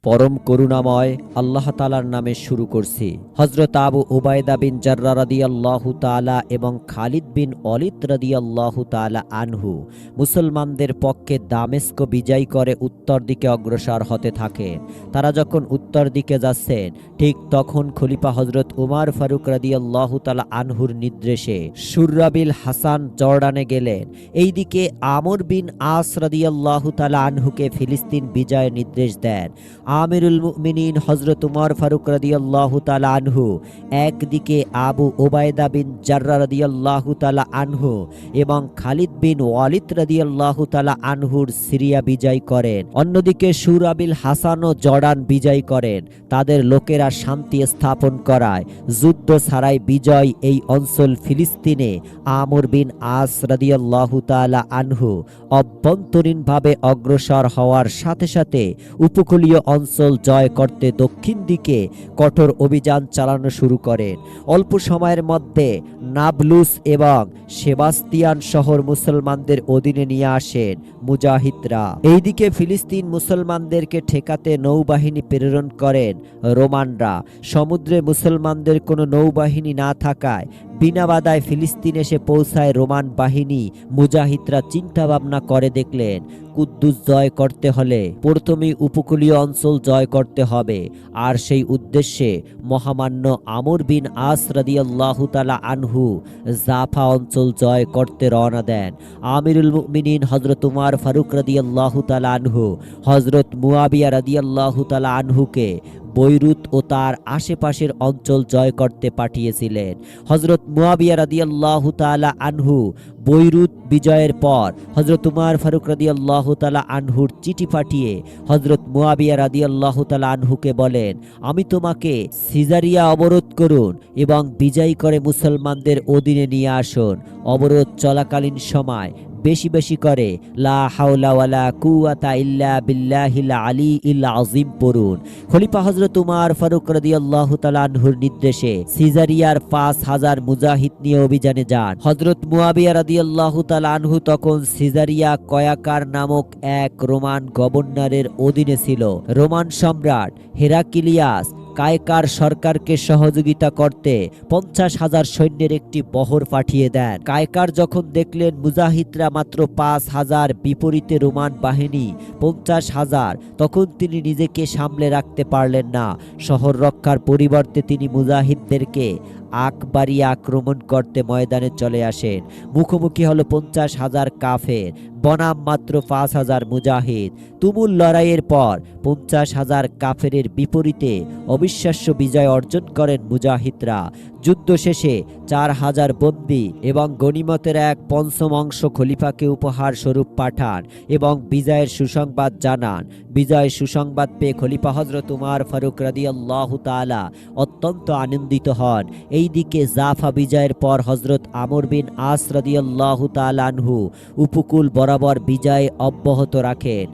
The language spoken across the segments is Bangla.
পরম করুণাময় আল্লাহ তাআলার নামে শুরু করছি। হযরত আবু উবাইদা বিন জাররাহ রাদিয়াল্লাহু তাআলা এবং খালিদ বিন ওয়ালিদ রাদিয়াল্লাহু তাআলা আনহু মুসলমানদের পক্ষে দামেস্ক বিজয় করে উত্তর দিকে অগ্রসর হতে থাকেন। তারা যখন উত্তর দিকে যাচ্ছেন, ঠিক তখন খলিফা হযরত উমর ফারুক রাদিয়াল্লাহু তাআলা আনহুর নির্দেশে শুররাবিল হাসান জর্ডানে গেলেন। এইদিকে আমর বিন আস রাদিয়াল্লাহু তাআলা আনহুকে ফিলিস্তিন বিজয়ের নির্দেশ দেন। আমিরুল মুমিনিন হযরত উমর ফারুক রাদিয়াল্লাহু তাআলা আনহু একদিকে আবু উবাইদা বিন জাররাহ রাদিয়াল্লাহু তাআলা আনহু এবং খালিদ বিন ওয়ালিদ রাদিয়াল্লাহু তাআলা আনহুর সিরিয়া বিজয় করেন। অন্যদিকে শুরাবিল হাসান ও জর্ডান বিজয় করেন। তাদের লোকেরা শান্তি স্থাপন করায় যুদ্ধ ছাড়াই বিজয় এই অঞ্চল ফিলিস্তিনে আমর বিন আস রাদিয়াল্লাহু তাআলা আনহু অভ্যন্তরীণভাবে অগ্রসর হওয়ার সাথে সাথে উপকূলীয় অঞ্চল জয় করতে দক্ষিণ দিকে কঠোর অভিযান চালানো শুরু করেন। অল্প সময়ের মধ্যে নাবলুস এবং সেবাস্তিয়ান শহর মুসলমানদের অধীনে নিয়ে আসেন মুজাহিদরা। এইদিকে ফিলিস্তিন মুসলমানদেরকে ঠেকাতে নৌবাহিনী প্রেরণ করেন রোমানরা। সমুদ্রে মুসলমানদের কোনো নৌবাহিনী না থাকায় বিনা বাধায় ফিলিস্তিন এসে পৌঁছায় রোমান বাহিনী। মুজাহিদরা চিন্তা ভাবনা করে দেখলেন, কুদ্দুস জয় করতে হলে প্রথমেই উপকূলীয় অঞ্চল জয় করতে হবে। আর সেই উদ্দেশ্যে মহামান্য আমর বিন আস রাদিয়াল্লাহু তাআলা আনহু জাফা অঞ্চল জয় করতে রওনা দেন। আমিরুল মুমিনিন হযরত উমর ফারুক রাদিয়াল্লাহু তাআলা আনহু হযরত মুয়াবিয়া রাদিয়াল্লাহু তাআলা আনহুকে বৈরুত ও তার আশেপাশের অঞ্চল জয় করতে পাঠিয়েছিলেন। হযরত মুয়াবিয়া রাদিয়াল্লাহু তাআলা আনহু বৈরুত বিজয়ের পর হযরত উমর ফারুক রাদিয়াল্লাহু তাআলা আনহুর চিঠি পাঠিয়ে হযরত মুয়াবিয়া রাদিয়াল্লাহু তাআলা আনহুকে বলেন, আমি তোমাকে সিজারিয়া অবরোধ করুন এবং বিজয় করে মুসলমানদের অধীনে নিয়ে আসুন। অবরোধ চলাকালীন সময় বেশি বেশি করে লা হাওলা ওয়ালা কুওয়াতা ইল্লা বিল্লাহিল আলিয়্যিল আযীম পড়ুন। খলিফা হযরত উমর ফারুক রাদিয়াল্লাহু তাআলা আনহুর নির্দেশে সিজারিয়ার 5000 মুজাহিদ নিয়ে অভিযানে যান। হযরত মুয়াবিয়া রাদিয়াল্লাহু তাআলা আনহু তখন সিজারিয়া কয়াকার নামক এক রোমান গভর্নরের অধীনে ছিল। রোমান সম্রাট হেরাক্লিয়াস কায়কার সরকারকে সহযোগিতা করতে 50,000 সৈন্যের একটি বহর পাঠিয়ে দেন। কায়কার যখন দেখলেন মুজাহিদরা মাত্র 5,000, বিপরীতে রোমান বাহিনী 50,000, তখন তিনি নিজেকে সামলে রাখতে পারলেন না। শহর রক্ষার পরিবর্তে তিনি মুজাহিদদেরকে আকবারি আক্রমণ করতে ময়দানে চলে আসেন। মুখোমুখি হলো 50,000 কাফের বনাম মাত্র 5,000 মুজাহিদ। তুমুল লড়াইয়ের পর 50,000 কাফেরের বিপরীতে অবিশ্বাস্য বিজয় অর্জন করেন মুজাহিদরা। যুদ্ধ শেষে 4,000 বন্দী এবং গনিমতের এক পঞ্চম অংশ খলিফাকে উপহার স্বরূপ পাঠান এবং বিজয়ের সুসংবাদ জানান। বিজয় সুসংবাদ পেয়ে খলিফা হযরত উমর ফারুক রাদিয়াল্লাহু তাআলা অত্যন্ত আনন্দিত হন। এইদিকে জাফা বিজয়ের পর হযরত আমর বিন আস রাদিয়াল্লাহু তাআলা আনহু উপকূল বরাবর বিজয় অব্যাহত রাখেন।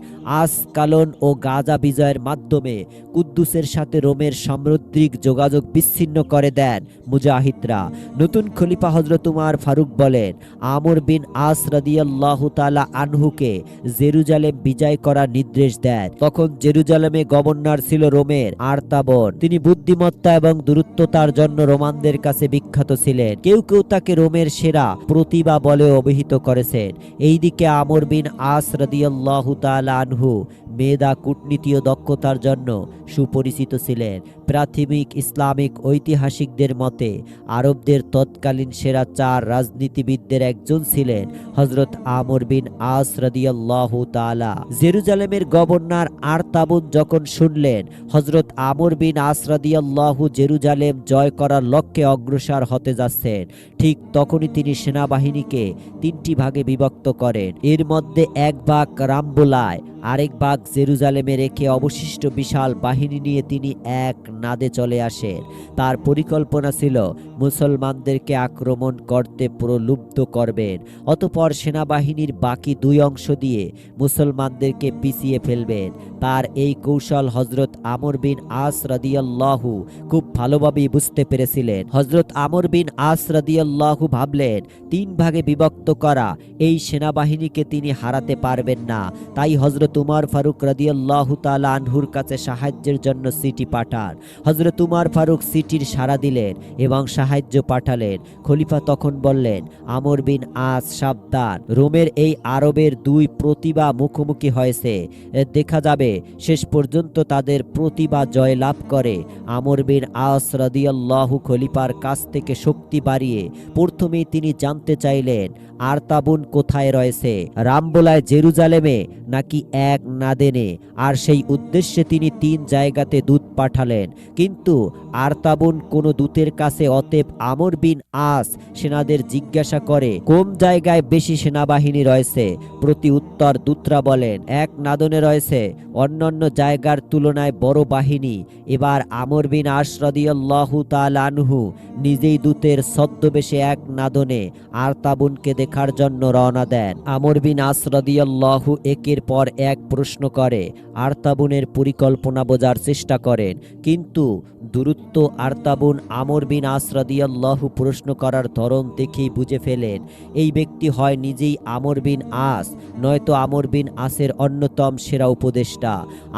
আসকালন ও গাজা বিজয়ের মাধ্যমে কুদ্দুসের সাথে রোমের সামুদ্রিক যোগাযোগ বিচ্ছিন্ন করে দেন মুজাহিদরা। নতুন খলিফা হযরত উমর ফারুক বলেন, আমর বিন আস রাদিয়াল্লাহু তাআলা আনহুকে জেরুজালেম বিজয় করার নির্দেশ দেন। তখন জেরুজালেমে গভর্নর ছিল রোমের আরতাবন। তিনি বুদ্ধিমত্তা এবং দূরত্বতার জন্য রোমানদের কাছে বিখ্যাত ছিলেন। কেউ কেউ তাকে রোমের সেরা প্রতিভা বলে অভিহিত করেছেন। এইদিকে আমর বিন আস রাদিয়াল্লাহু তাআলা আনহু মেধা, কূটনীতি ও দক্ষতার জন্য সুপরিচিত ছিলেন। প্রাথমিক ইসলামিক ঐতিহাসিকদের মতে আরবদের তৎকালীন সেরা 4 রাজনীতিবিদদের একজন ছিলেন হযরত আমর বিন আস রাদিয়াল্লাহু তাআলা। জেরুজালেমের গভর্নর আরতাবুন যখন শুনলেন হযরত আমর বিন আস রাদিয়াল্লাহু জেরুজালেম জয় করার লক্ষ্যে অগ্রসর হতে যাচ্ছেন, ঠিক তখনই তিনি সেনাবাহিনীকে 3টি ভাগে বিভক্ত করেন। এর মধ্যে এক ভাগ রামবোলায়, আরেক ভাগ জেরুজালেমে রেখে অবশিষ্ট বিশাল বাহিনী নিয়ে তিনি এক নাদে চলে আসেন। তার পরিকল্পনা ছিল মুসলমানদেরকে আক্রমণ করতে প্রলুব্ধ করবেন, অতঃপর সেনাবাহিনীর বাকি 2 অংশ দিয়ে মুসলমানদেরকে পিছিয়ে ফেলবেন। তার এই কৌশল হযরত আমর বিন আস রাদিয়াল্লাহু খুব ভালোভাবেই বুঝতে পেরেছিলেন। হযরত আমর বিন আস রাদিয়াল্লাহু ভাবলেন 3 ভাগে বিভক্ত করা এই সেনাবাহিনীকে তিনি হারাতে পারবেন না। তাই হযরত উমর ফারুক রাদিয়াল্লাহু তাআলা আনহুর কাছে সাহায্যের জন্য চিঠি পাঠান। হযরত উমর ফারুক চিঠির সাড়া দিলেন এবং সাহায্য পাঠালেন। খলিফা তখন বললেন, আমর বিন আস সাবধান, রোমের এই আরবের দুই প্রতিভা মুখোমুখি হয়েছে, দেখা যাবে শেষ পর্যন্ত তাদের প্রতিভা জয় লাভ করে। আমর বিন আস রাদিয়াল্লাহু খলিফার কাছ থেকে শক্তি বাড়িয়ে প্রথমেই তিনি জানতে চাইলেন আরতাবুন কোথায় রয়েছে, রামবোলায় জেরুজালেমে নাকি এক নাদেনে। আর সেই উদ্দেশ্যে তিনি 3 জায়গাতে দূত পাঠালেন, কিন্তু আরতাবুন কোনো দূতের কাছে। অতএব আমর বিন আস সেনাদের জিজ্ঞাসা করে কোন জায়গায় বেশি সেনাবাহিনী রয়েছে। প্রতি উত্তর দূতরা বলেন এক নাদনে রয়েছে অন্যান্য জায়গার তুলনায় বড় বাহিনী। এবার আমর বিন আস রাদিয়াল্লাহু তাআলা আনহু নিজেই দূতের ছদ্মবেশে এক নাদনে আরতাবুনকে দেখার জন্য রওনা দেন। আমর বিন আস রাদিয়াল্লাহু একের পর এক প্রশ্ন করে আরতাবুনের পরিকল্পনা বোঝার চেষ্টা করেন, কিন্তু দূরত্ব আরতাবুন আমর বিন আস রাদিয়াল্লাহু প্রশ্ন করার ধরন দেখেই বুঝে ফেলেন এই ব্যক্তি হয় নিজেই আমর বিন আস, নয়তো আমর বিন আসের অন্যতম সেরা উপদেষ্টা।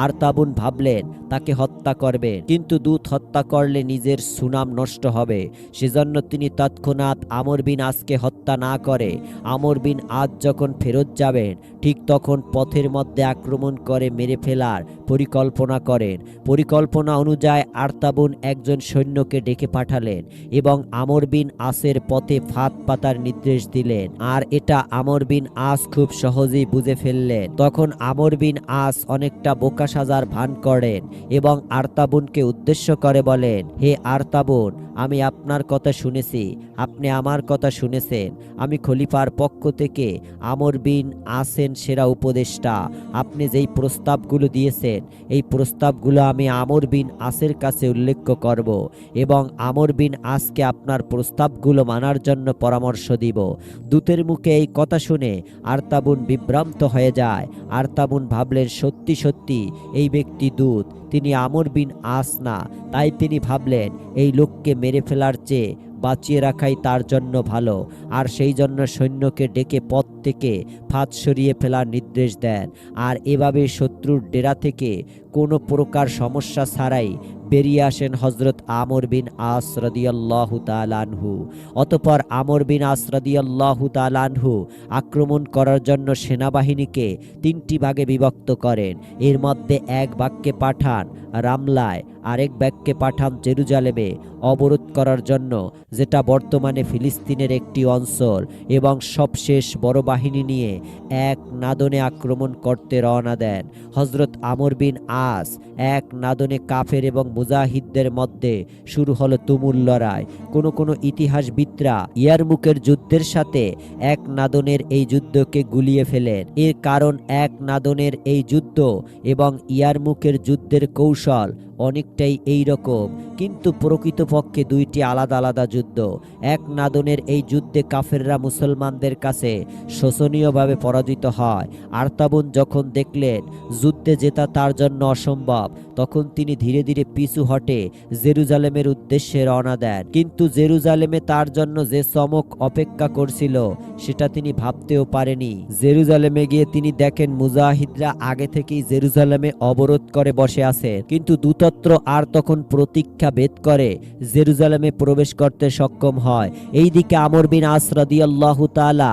আরতাবুন ভাবলেন তাকে হত্যা করবেন, কিন্তু দূত হত্যা করলে নিজের সুনাম নষ্ট হবে। সেজন্য তিনি তৎক্ষণাৎ আমর বিন আসকে হত্যা না করে আমর বিন আস যখন ফেরত যাবেন ঠিক তখন পথের মধ্যে আক্রমণ করে মেরে ফেলার পরিকল্পনা করেন। পরিকল্পনা অনুযায়ী আরতাবুন একজন সৈন্যকে ডেকে পাঠালেন এবং আমর বিন আসের পথে ফাঁদ পাতার নির্দেশ দিলেন। আর এটা আমর বিন আস খুব সহজেই বুঝে ফেললেন। তখন আমর বিন আস অনেকটা বোকা সাজার ভান করেন এবং আরতাবুনকে উদ্দেশ্য করে বলেন, হে আরতাবুন, আমি আপনার কথা শুনেছি, আপনি আমার কথা শুনেছেন। আমি খলিফার পক্ষ থেকে আমর বিন আসেন সেরা উপদেষ্টা। আপনি যেই প্রস্তাবগুলো দিয়েছেন এই প্রস্তাবগুলো আমি আমর বিন আসের কাছে উল্লেখ করব এবং আমর বিন আসকে আপনার প্রস্তাবগুলো মানার জন্য পরামর্শ দিব। দূতের মুখে এই কথা শুনে আরতাবুন বিভ্রান্ত হয়ে যায়। আরতাবুন ভাবলেন সত্যি সত্যি এই ব্যক্তি দূত, তিনি আমর বিন আস না। তাই তিনি ভাবলেন এই লোককে মেরে ফেলার চেয়ে বাঁচিয়ে রাখাই তার জন্য ভালো। আর সেই জন্য সৈন্যকে ডেকে পথ থেকে ফাঁদ সরিয়ে ফেলার নির্দেশ দেন। আর এভাবে শত্রুর ডেরা থেকে কোনো প্রকার সমস্যা ছাড়াই বেরিয়ে আসেন হযরত আমর বিন আস রাদিয়াল্লাহু তাআলা আনহু। অতঃপর আমর বিন আস রাদিয়াল্লাহু তাআলা আনহু আক্রমণ করার জন্য সেনাবাহিনীকে 3টি ভাগে বিভক্ত করেন। এর মধ্যে এক ভাগকে পাঠান রামলায়, আরেক ভাগকে পাঠান জেরুজালেমে অবরোধ করার জন্য, যেটা বর্তমানে ফিলিস্তিনের একটি অঞ্চল, এবং সবশেষ বড় বাহিনী নিয়ে এক নাদনে আক্রমণ করতে রওনা দেন। হযরত আমর বিন আস এক নাদনে কাফের এবং মুজাহিদদের মধ্যে শুরু হলো তুমুল লড়াই। কোনো ইতিহাসবিদরা ইয়ারমুকের যুদ্ধের সাথে এক নাদনের এই যুদ্ধকে গুলিয়ে ফেলেন। এর কারণ এক নাদনের এই যুদ্ধ এবং ইয়ারমুকের যুদ্ধের কৌশল অনেকটাই এই রকম, কিন্তু প্রকৃতপক্ষে দুইটি আলাদা আলাদা যুদ্ধ। এক নাদনের এই যুদ্ধে কাফেররা মুসলমানদের কাছে শোচনীয়ভাবে পরাজিত হয়। আরতাবুন যখন দেখলেন যুদ্ধে জেতা তার জন্য অসম্ভব, তখন তিনি ধীরে ধীরে পিছু হটে জেরুজালেমের উদ্দেশ্যে রওনা দেন। কিন্তু জেরুজালেমে তার জন্য যে চমক অপেক্ষা করছিল সেটা তিনি ভাবতেও পারেনি। জেরুজালেমে গিয়ে তিনি দেখেন মুজাহিদরা আগে থেকেই জেরুজালেমে অবরোধ করে বসে আছে, কিন্তু দূতত্র আর তখন প্রতীক্ষা ভেদ করে জেরুজালেমে প্রবেশ করতে সক্ষম হয়। এইদিকে আমর বিন আস রাদিয়াল্লাহু তাআলা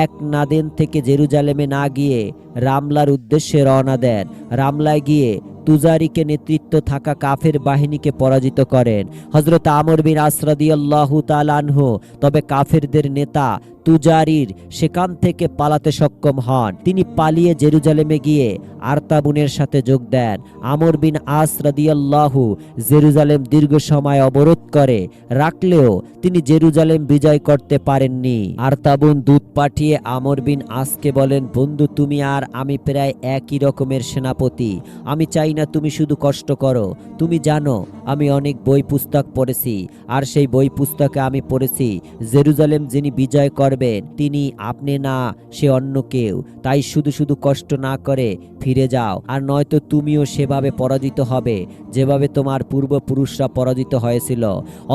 এক নাদেন থেকে জেরুজালেমে না গিয়ে রামলার উদ্দেশ্যে রওনা দেন। রামলায় গিয়ে তুজারিকে নেতৃত্ব থাকা কাফের বাহিনীকে পরাজিত করেন হযরত আমর বিন আস রাদিয়াল্লাহু তাআলা আনহু। তবে কাফেরদের নেতা তুজারির সেখান থেকে পালাতে সক্ষম হন। তিনি পালিয়ে জেরুজালেমে গিয়ে আরতাবুনের সাথে যোগ দেন। আমর বিন আস রাদিয়াল্লাহু জেরুজালেম দীর্ঘ সময় অবরোধ করে রাখলেও তিনি জেরুজালেম বিজয় করতে পারেননি। আরতাবুন দূত পাঠিয়ে আমর বিন আসকে বলেন, বন্ধু, তুমি আর আমি প্রায় একই রকমের সেনাপতি। আমি চাই না তুমি শুধু কষ্ট করো। তুমি জানো আমি অনেক বই পুস্তক পড়েছি, আর সেই বই পুস্তকে আমি পড়েছি জেরুজালেম যিনি বিজয় করবেন তিনি আপনি না সে অন্য কেউ, তাই শুধু শুধু কষ্ট না করে ফিরে যাও, আর নয়তো তুমিও সেভাবে পরাজিত হবে যেভাবে তোমার পূর্বপুরুষরা পরাজিত হয়েছিল।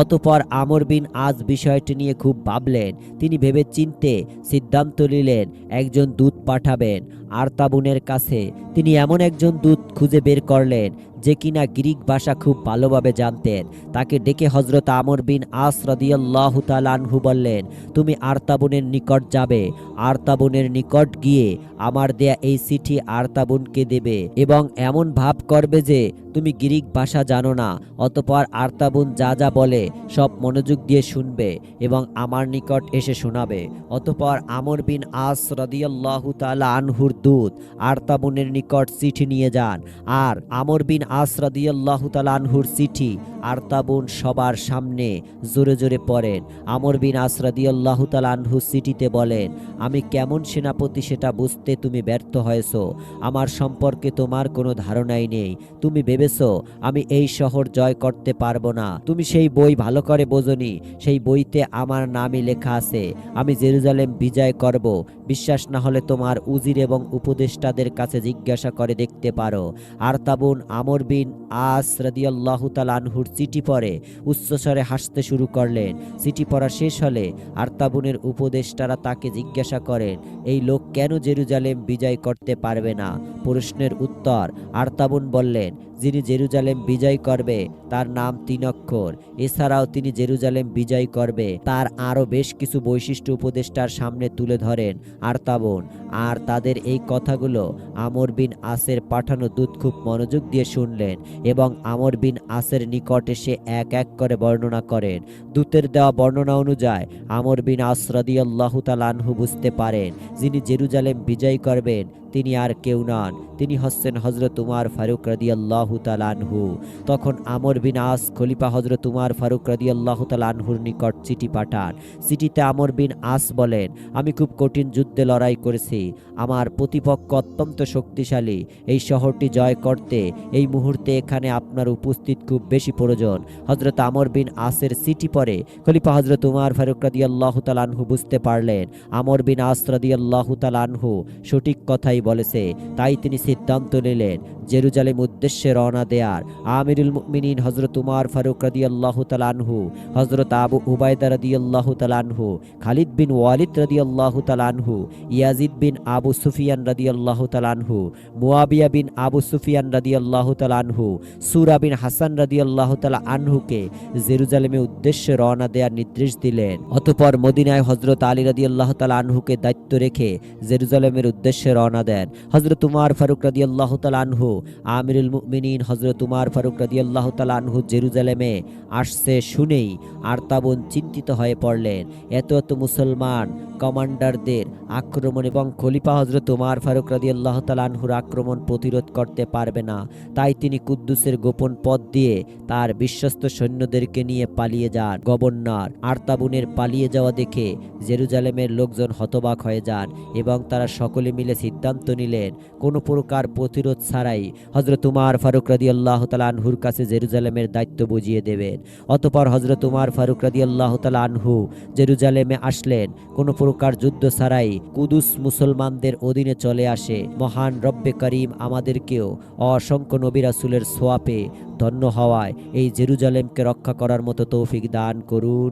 অতঃপর আমর বিন আজ বিষয়টি নিয়ে খুব ভাবলেন। তিনি ভেবে চিন্তে সিদ্ধান্ত নিলেন একজন দূত পাঠাবেন আরতাবুনের কাছে। তিনি এমন একজন দূত খুঁজে বের করলেন যে কিনা গ্রিক ভাষা খুব ভালোভাবে জানতেন। তাকে ডেকে হযরত আমর বিন আস রাদিয়াল্লাহু তাআলা আনহু বললেন, তুমি আরতাবুনের নিকট যাবে, আরতাবুনের নিকট গিয়ে আমার দেয়া এই চিঠি আরতাবুনকে দেবে এবং এমন ভাব করবে যে তুমি গ্রিক ভাষা জানো না। অতঃপর আরতাবুন যা যা বলে সব মনোযোগ দিয়ে শুনবে এবং আমার নিকট এসে শোনাবে। অতঃপর আমর বিন আস রাদিয়াল্লাহু তাআলা আনহুর দূত আরতাবুনের নিকট চিঠি নিয়ে যান, আর আমর বিন আস রাদিয়াল্লাহু তাআলা আনহুর চিঠি আরতাবুন সবার সামনে জোরে জোরে পড়েন। আমর বিন আস রাদিয়াল্লাহু তাআলা আনহু চিঠিতে বলেন, আমি কেমন সেনাপতি সেটা বুঝতে তুমি ব্যর্থ হয়েছো। আমার সম্পর্কে তোমার কোনো ধারণাই নেই। তুমি ভেবেছো আমি এই শহর জয় করতে পারবো না। তুমি সেই বই ভালো করে বোঝনি। সেই বইতে আমার নামই লেখা আছে আমি জেরুজালেম বিজয় করব। বিশ্বাস না হলে তোমার উজির এবং উপদেষ্টাদের কাছে জিজ্ঞাসা করে দেখতে পারো। আরতাবুন আমর বিন আস রাদিয়াল্লাহু তাআলা আনহুর চিঠি পড়ে উচ্চস্বরে হাসতে শুরু করলেন। চিঠি পড়া শেষ হলে আরতাবুনের উপদেষ্টারা তাকে জিজ্ঞাসা করেন, এই লোক কেন জেরুজালেম বিজয় করতে পারবে না? প্রশ্নের উত্তর আরতাবুন বললেন, যিনি জেরুজালেম বিজয় করবে তার নাম 3 অক্ষর। এছাড়াও তিনি জেরুজালেম বিজয় করবে তার আরও বেশ কিছু বৈশিষ্ট্য উপদেষ্টার সামনে তুলে ধরেন আরতাবুন। আর তাদের এই কথাগুলো আমর বিন আসের পাঠানো দূত খুব মনোযোগ দিয়ে শুনলেন এবং আমর বিন আসের নিকট এসে এক এক করে বর্ণনা করেন। দূতের দেওয়া বর্ণনা অনুযায়ী আমর বিন আস রাদিয়াল্লাহু তাআলা আনহু বুঝতে পারেন যিনি জেরুজালেম বিজয় করবেন তিনি আর কেউ নন, তিনি হচ্ছেন হযরত উমর ফারুক রাদিয়াল্লাহু তাআলা আনহু। তখন আমর বিন আস খলিফা হযরত উমর ফারুক রাদিয়াল্লাহু তাআলা আনহুর নিকট চিঠি পাঠান। চিঠিতে আমর বিন আস বলেন, আমি খুব কঠিন যুদ্ধে লড়াই করেছি, আমার প্রতিপক্ষ অত্যন্ত শক্তিশালী। এই শহরটি জয় করতে এই মুহূর্তে এখানে আপনার উপস্থিত খুব বেশি প্রয়োজন। হযরত আমর বিন আসের চিঠি পড়ে খলিফা হযরত উমর ফারুক রাদিয়াল্লাহু তাআলা আনহু বুঝতে পারলেন আমর বিন আস রাদিয়াল্লাহু তাআলা আনহু সঠিক কথাই বলেছে। তাই তিনি সিদ্ধান্ত নিলেন জেরুজালেম উদ্দেশ্যে রওনা দেয়ার। আমিরুল মুমিনিন হযরত উমর ফারুক রাদিয়াল্লাহু তাআলা আনহু, হযরত আবু উবাইদা রাদিয়াল্লাহু তাআলা আনহু, খালিদ বিন ওয়ালিদ রাদিয়াল্লাহু তাআলা আনহু, ইয়াজিদ বিন আবু সুফিয়ান রাদিয়াল্লাহু তাআলা আনহু, মুয়াবিয়া বিন আবু সুফিয়ান রাদিয়াল্লাহু তাআলা আনহু, সূরা বিন হাসান রাদিয়াল্লাহু তাআলা আনহুকে জেরুজালেমের উদ্দেশ্যে রওনা দেওয়ার নির্দেশ দিলেন। অতঃপর মদিনায় হযরত আলী রাদিয়াল্লাহু তাআলা আনহুকে দায়িত্ব রেখে জেরুজালেমের উদ্দেশ্যে রওনা দেন। হযরত উমর ফারুক রাদিয়াল্লাহু তাআলা আনহু, আমিরুল মুমিনিন হযরত উমর ফারুক রাদিয়াল্লাহু তাআলা আনহু জেরুজালেমে আসছে শুনেই আরতাবুন চিন্তিত হয়ে পড়লেন। এত এত মুসলমান কমান্ডারদের আক্রমণ এবং খলিফা হযরত উমর ফারুক রাদিয়াল্লাহু তাআলা আনহুর আক্রমণ প্রতিরোধ করতে পারবে না। তাই তিনি কুদ্দুসের গোপন পথ দিয়ে তার বিশ্বস্ত সৈন্যদেরকে নিয়ে পালিয়ে যান। গভর্নর আরতাবুনের পালিয়ে যাওয়া দেখে জেরুজালেমের লোকজন হতবাক হয়ে যান এবং তারা সকলে মিলে সিদ্ধান্ত নিলেন কোনো প্রকার প্রতিরোধ ছাড়াই হযরত উমর ফারুক রাদিয়াল্লাহু তাআলা আনহুর কাছে জেরুজালেমের দায়িত্ব বুঝিয়ে দেবেন। অতঃপর হযরত উমর ফারুক রাদিয়াল্লাহু তাআলা আনহু জেরুজালেমে আসলেন। কোনো প্রকার যুদ্ধ ছাড়াই কুদুস মুসলমানদের অধীনে চলে আসে। মহান রব্বে করিম আমাদেরকেও অসংখ্য নবী রাসূলের সোয়াবে ধন্য হওয়ায় এই জেরুজালেমকে রক্ষা করার মতো তৌফিক দান করুন।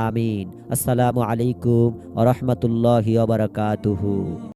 আমিন। আসসালামু আলাইকুম ওয়া রাহমাতুল্লাহি ওয়া বারাকাতুহু।